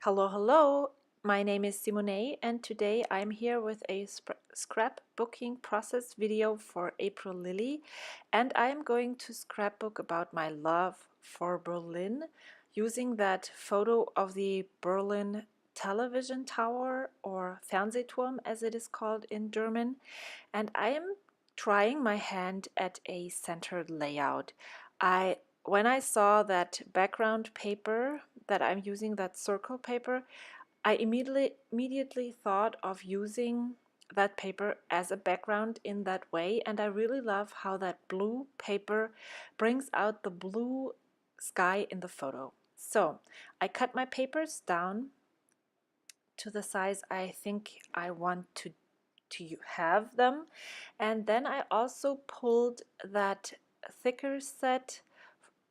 Hello, hello. My name is Simone, and today I'm here with a scrapbooking process video for April Lilli, and I'm going to scrapbook about my love for Berlin using that photo of the Berlin television tower, or Fernsehturm as it is called in German, and I am trying my hand at a centered layout. When I saw that background paper that I'm using, that circle paper, I immediately thought of using that paper as a background in that way, and I really love how that blue paper brings out the blue sky in the photo. So I cut my papers down to the size I think I want to have them, and then I also pulled that thicker set.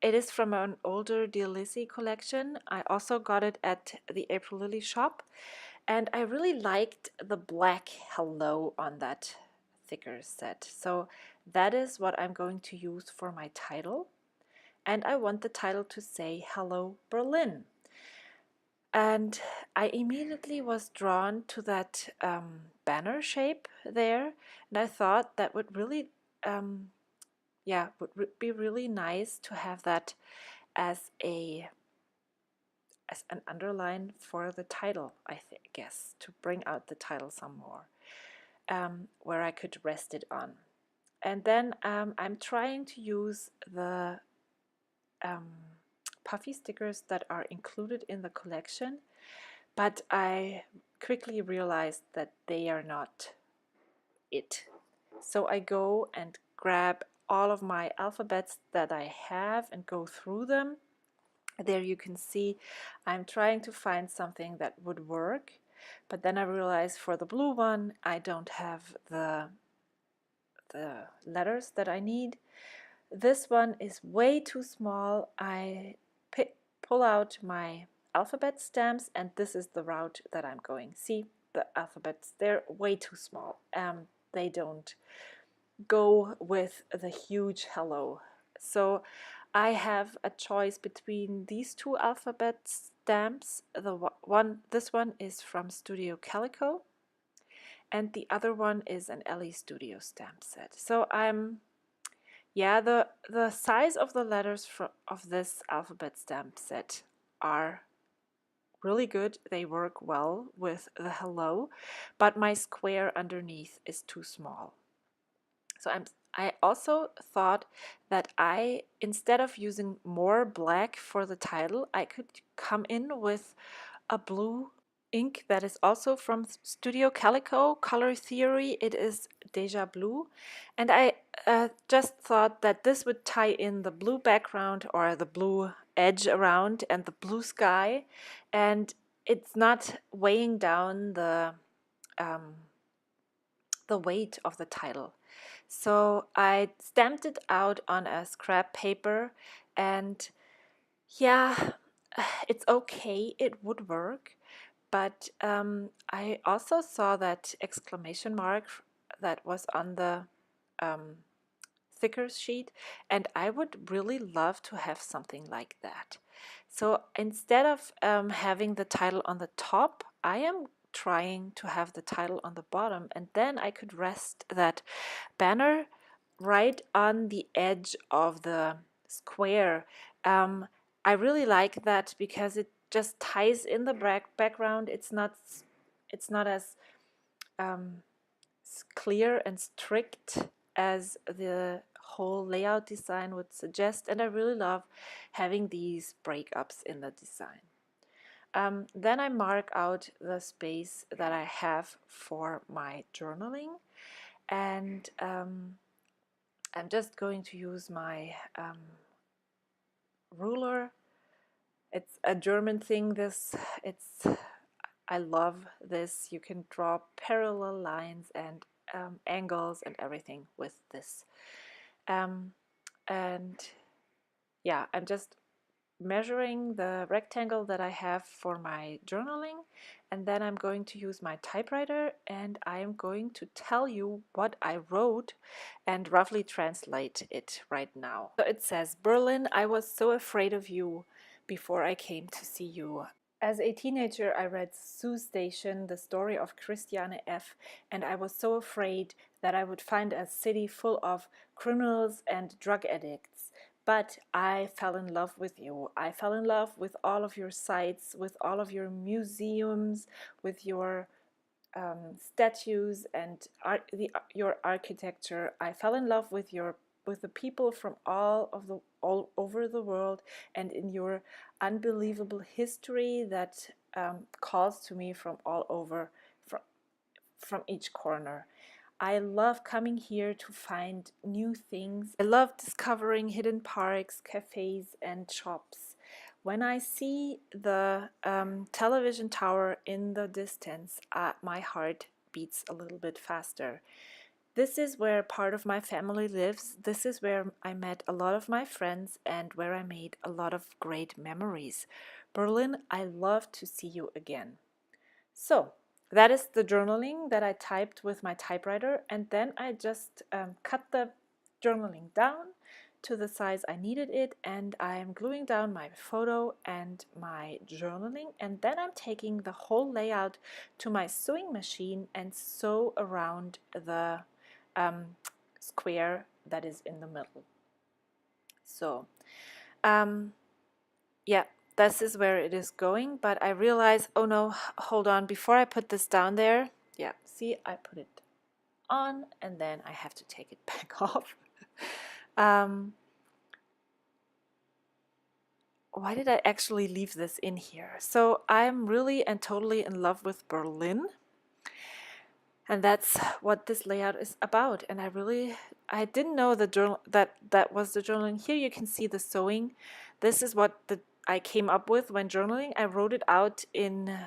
It is from an older Lilli collection. I also got it at the April Lilli Shop, and I really liked the black hello on that thicker set. So that is what I'm going to use for my title, and I want the title to say Hello Berlin. And I immediately was drawn to that banner shape there, and I thought that would really be really nice to have that as an underline for the title, I guess, to bring out the title some more, where I could rest it on. And then I'm trying to use the puffy stickers that are included in the collection, but I quickly realized that they are not it. So I go and grab all of my alphabets that I have and go through them. There you can see I'm trying to find something that would work, but then I realized for the blue one I don't have the letters that I need. This one is way too small. I pull out my alphabet stamps, and this is the route that I'm going. See, the alphabets, they're way too small. They don't go with the huge hello. So I have a choice between these two alphabet stamps. This one is from Studio Calico, and the other one is an Ellie Studio stamp set. So the size of the letters of this alphabet stamp set are really good. They work well with the hello, but my square underneath is too small. So I also thought that instead of using more black for the title, I could come in with a blue ink that is also from Studio Calico Color Theory. It is Deja Blue, and I just thought that this would tie in the blue background or the blue edge around and the blue sky, and it's not weighing down the weight of the title. So I stamped it out on a scrap paper, and yeah, it's okay, it would work. But I also saw that exclamation mark that was on the thicker sheet, and I would really love to have something like that. So instead of having the title on the top, I am trying to have the title on the bottom, and then I could rest that banner right on the edge of the square. I really like that because it just ties in the background. It's not as clear and strict as the whole layout design would suggest, and I really love having these breakups in the design. Then I mark out the space that I have for my journaling, and I'm just going to use my ruler. It's a German thing. I love this. You can draw parallel lines and angles and everything with this. And yeah, I'm just measuring the rectangle that I have for my journaling, and then I'm going to use my typewriter, and I'm going to tell you what I wrote and roughly translate it right now. So it says, Berlin, I was so afraid of you before I came to see you. As a teenager, I read Sue Station, the story of Christiane F., and I was so afraid that I would find a city full of criminals and drug addicts. But I fell in love with you. I fell in love with all of your sites, with all of your museums, with your statues and your architecture. I fell in love with the people from all over the world, and in your unbelievable history that calls to me from all over, from each corner. I love coming here to find new things. I love discovering hidden parks, cafes, and shops. When I see the television tower in the distance, my heart beats a little bit faster. This is where part of my family lives. This is where I met a lot of my friends and where I made a lot of great memories. Berlin, I love to see you again. So that is the journaling that I typed with my typewriter, and then I just cut the journaling down to the size I needed it, and I'm gluing down my photo and my journaling, and then I'm taking the whole layout to my sewing machine and sew around the square that is in the middle. So yeah, this is where it is going, but I realize, oh no, hold on, before I put this down there, yeah, see, I put it on and then I have to take it back off. Why did I actually leave this in here? So I'm really and totally in love with Berlin, and that's what this layout is about. And I didn't know the journal that was the journaling. Here you can see the sewing. This is what I came up with when journaling. I wrote it out in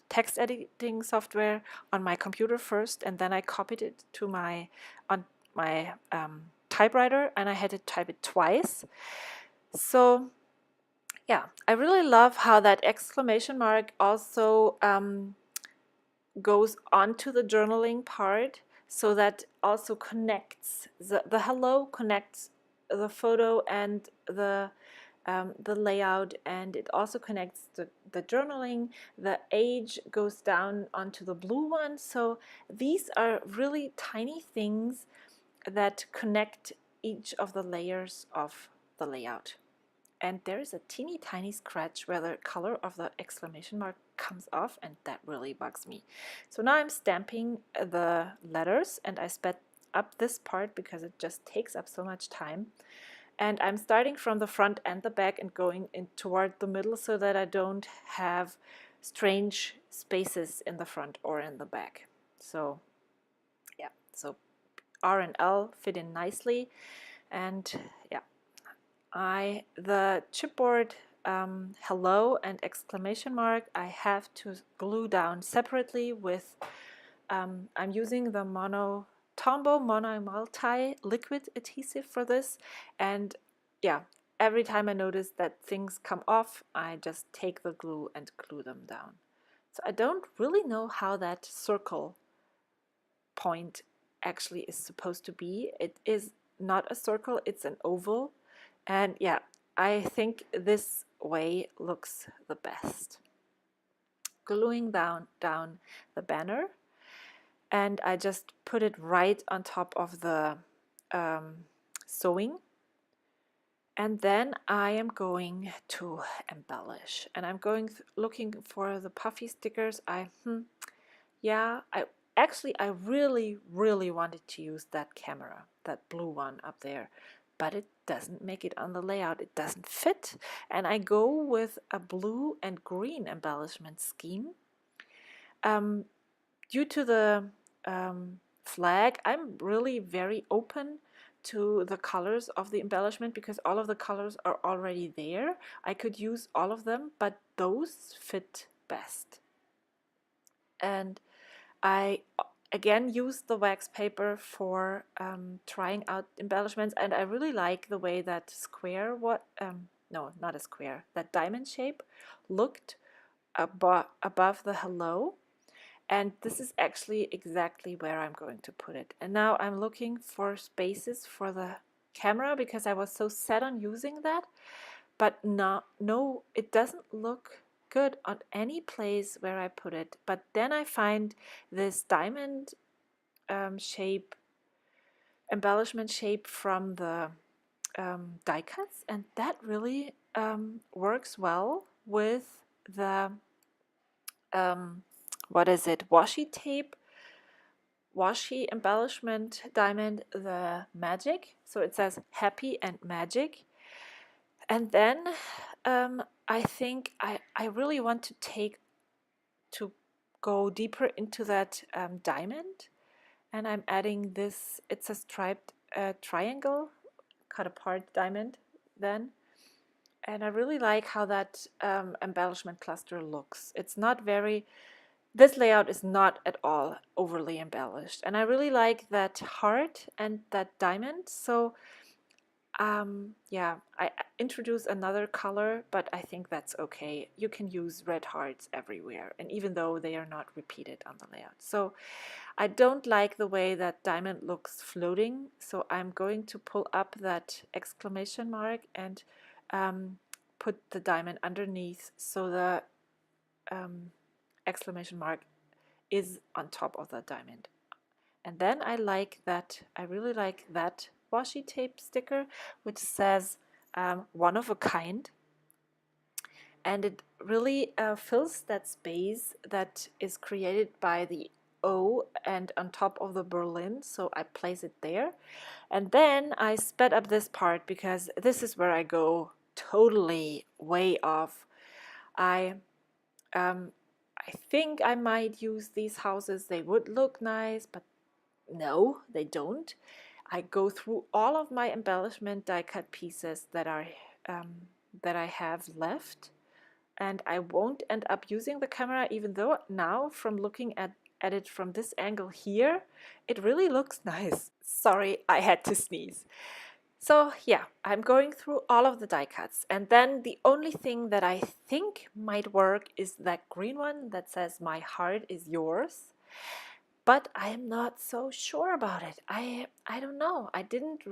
text editing software on my computer first, and then I copied it to my typewriter, and I had to type it twice. So yeah, I really love how that exclamation mark also goes onto the journaling part, so that also connects the hello connects the photo and the layout, and it also connects the journaling. The age goes down onto the blue one. So these are really tiny things that connect each of the layers of the layout. And there is a teeny tiny scratch where the color of the exclamation mark comes off, and that really bugs me. So now I'm stamping the letters, and I sped up this part because it just takes up so much time. And I'm starting from the front and the back and going in toward the middle so that I don't have strange spaces in the front or in the back. So yeah, so R and L fit in nicely. And yeah, the chipboard hello and exclamation mark I have to glue down separately with I'm using the tombow mono multi liquid adhesive for this, and yeah, every time I notice that things come off, I just take the glue and glue them down. So I don't really know how that circle point actually is supposed to be. It is not a circle, it's an oval, and yeah, I think this way looks the best. Gluing down the banner, and I just put it right on top of the sewing, and then I am going to embellish, and I'm going looking for the puffy stickers. I really wanted to use that camera, that blue one up there, but it doesn't make it on the layout. It doesn't fit, and I go with a blue and green embellishment scheme. Due to the flag, I'm really very open to the colors of the embellishment because all of the colors are already there. I could use all of them, but those fit best. And I again use the wax paper for trying out embellishments, and I really like the way that no, not a square, that diamond shape looked above the hello. And this is actually exactly where I'm going to put it. And now I'm looking for spaces for the camera because I was so set on using that. but no, it doesn't look good on any place where I put it. But then I find this diamond shape, embellishment shape from the die cuts, and that really works well with the what is it, washi embellishment diamond, the magic. So it says happy and magic. And then I think I really want to go deeper into that diamond, and I'm adding this. It's a striped triangle cut apart diamond then. And I really like how that embellishment cluster looks. It's not very, this layout is not at all overly embellished. And I really like that heart and that diamond. So yeah, I introduce another color, but I think that's okay. You can use red hearts everywhere, and even though they are not repeated on the layout. So I don't like the way that diamond looks floating, so I'm going to pull up that exclamation mark and put the diamond underneath, so the exclamation mark is on top of the diamond. And then I really like that washi tape sticker, which says one of a kind. And it really fills that space that is created by the O and on top of the Berlin. So I place it there. And then I sped up this part because this is where I go totally way off. I think I might use these houses. They would look nice, but no, they don't. I go through all of my embellishment die cut pieces that I have left, and I won't end up using the camera, even though now from looking at it from this angle here, it really looks nice. Sorry, I had to sneeze. So yeah, I'm going through all of the die cuts, and then the only thing that I think might work is that green one that says "My heart is yours." But I am not so sure about it. I don't know. I didn't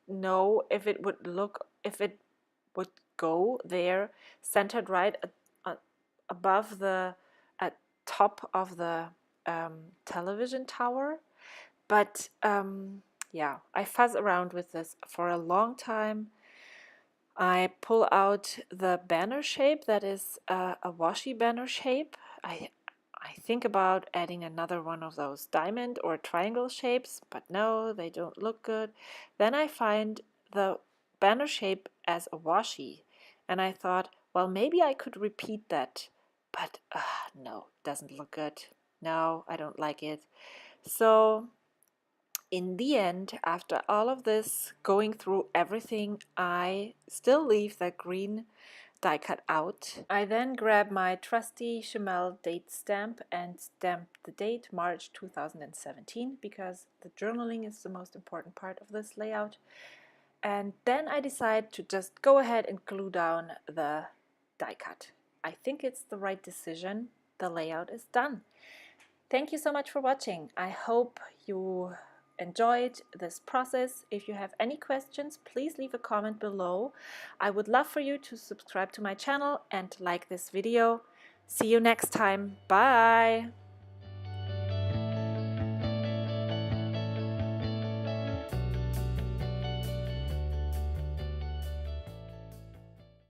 know if it would go there centered right above the top of the television tower. But yeah, I fuzz around with this for a long time. I pull out the banner shape that is a washi banner shape. I think about adding another one of those diamond or triangle shapes, but no, they don't look good. Then I find the banner shape as a washi, and I thought, well, maybe I could repeat that, but no, doesn't look good. No, I don't like it. So in the end, after all of this, going through everything, I still leave that green die cut out. I then grab my trusty Chamel date stamp and stamp the date March 2017, because the journaling is the most important part of this layout. And then I decide to just go ahead and glue down the die cut. I think it's the right decision. The layout is done. Thank you so much for watching. I hope you enjoyed this process. If you have any questions, please leave a comment below. I would love for you to subscribe to my channel and like this video. See you next time. Bye!